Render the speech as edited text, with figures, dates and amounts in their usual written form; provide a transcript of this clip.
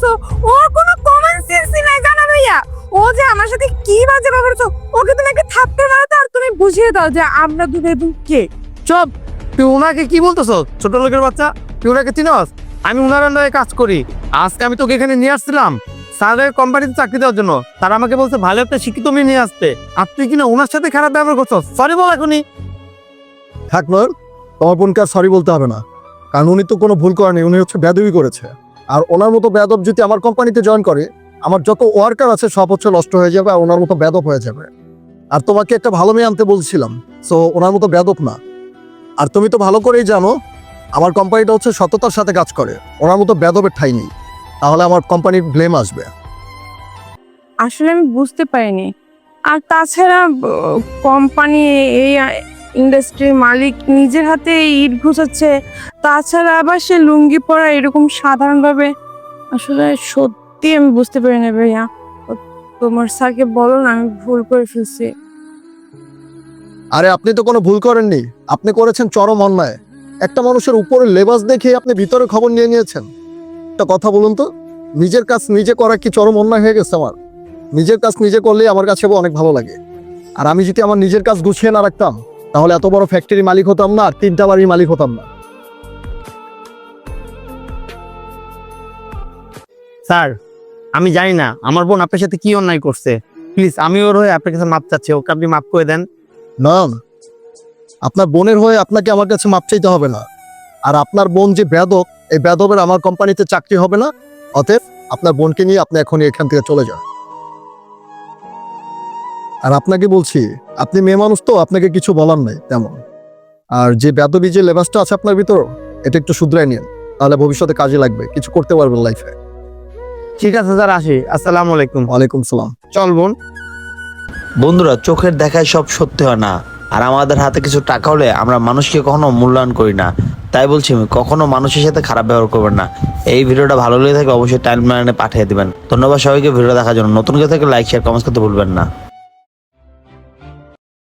করছো, ওর কোনো কমন সেন্সই নাই জানা ভাইয়া। ও যে আমার সাথে কি বাজে ব্যবহার করছো, ওকে তুমি একটা থাপ্পড় মারো তো, আর তুমি বুঝিয়ে দাও যে আমরা দুই বোন কে। চুপ, তুই ওনাকে কি বলতেছো? ছোট লোকের বাচ্চা, তুই ওনাকে চিনস? আমি ওনার আন্ডারে কাজ করি। আজকে আমি তোকে এখানে নিয়ে আসছিলাম স্যারের কোম্পানিতে চাকরি দেওয়ার জন্য। তারা আমাকে বলছে ভালো একটা শিক্ষিত মেয়ে নিয়ে আসতে, আর তুই কিনা ওনার সাথে খারাপ ব্যবহার করছো। সরি বল এখনই। থাক নর, তোমার বোনকে আর সরি বলতে হবে না, কারণ উনি তো কোনো ভুল করেনি, উনি হচ্ছে বেয়াদবি করেছে। আর ওনার মতো বেয়াদব যদি আমার কোম্পানিতে জয়েন করে, আমার যত ওয়ার্কার আছে সব হচ্ছে নষ্ট হয়ে যাবে, আর ওনার মতো বেয়াদব হয়ে যাবে। আর তোমাকে একটা ভালো মেয়ে আনতে বলছিলাম, সো ওনার মতো বেয়াদব না। আর তুমি তো ভালো করেই জানো আমার কোম্পানিটা হচ্ছে সততার সাথে কাজ করে, ওনার মতো বেয়াদবের ঠাঁই নেই, তাহলে আমার কোম্পানির ব্লেম আসবে। আসলে আমি বুঝতে পারিনি। আর তাছাড়া কোম্পানি, এই ইন্ডাস্ট্রির মালিক নিজের হাতে ইট ঘুষাচ্ছে, তাছাড়া আবার সে লুঙ্গি পরা এরকম সাধারণভাবে, আসলে সত্যি আমি বুঝতে পারি না ভাইয়া। তোমার স্যারকে বলো না, আমি ভুল করে ফেলছি। আরে আপনি তো কোনো ভুল করেননি, আপনি করেছেন চরম অন্যায়। একটা মানুষের উপরে লেবাস দেখে আপনি ভিতরে খবর নিয়ে নিয়েছেন। একটা কথা বলুন তো, নিজের কাজ নিজে করা কি চরম অন্যায় হয়ে গেছে? আমার নিজের কাজ নিজে করলেই আমার কাছে অনেক ভালো লাগে। আর আমি যদি আমার নিজের কাজ গুছিয়ে না রাখতাম, তাহলে এত বড় ফ্যাক্টরি মালিক হতাম না, আর 3টা বাড়ির মালিক হতাম না। স্যার, আমি জানি না আমার বোন আপনার সাথে কি অন্যায় করছে। প্লিজ, আমি ওর হয়ে আপনার কাছে মাপ চাচ্ছি, ওকে আপনি মাফ করে দেন। না, আপনার বোনের হয়ে আপনাকে আমার কাছে মাপ চাইতে হবে না। আর আপনার বোন যে বেয়াদব, এই বেয়াদবের আমার কোম্পানিতে চাকরি হবে না। অতএব আপনার বোনকে নিয়ে আপনি এখনই এখান থেকে চলে যান। আর আপনাকে বলছি, আপনি মেয়ে মানুষ তো, আপনাকে কিছু বলার নাই তেমন। আর যে বেয়াদবি যে লেবাসটা আছে আপনার ভিতর, এটা একটু শুধরাই নিন, তাহলে ভবিষ্যতে কাজে লাগবে, কিছু করতে পারবেন লাইফে। ঠিক আছে স্যার, আসি। আসসালামু আলাইকুম। ওয়ালাইকুম সালাম। চল বোন। বন্ধুরা, চোখের দেখায় সব সত্যি হয় না, আর আমাদের হাতে কিছু টাকা হলে আমরা মানুষকে কখনো মূল্যায়ন করি না। তাই বলছি, আমি কখনো মানুষের সাথে খারাপ ব্যবহার করবেন না। এই ভিডিওটা ভালো লেগে থাকে অবশ্যই টাইমলাইনে পাঠিয়ে দিবেন। ধন্যবাদ সবাইকে ভিডিও দেখার জন্য। নতুন কেউ থেকে লাইক শেয়ার কমেন্টস করতে ভুলবেন না।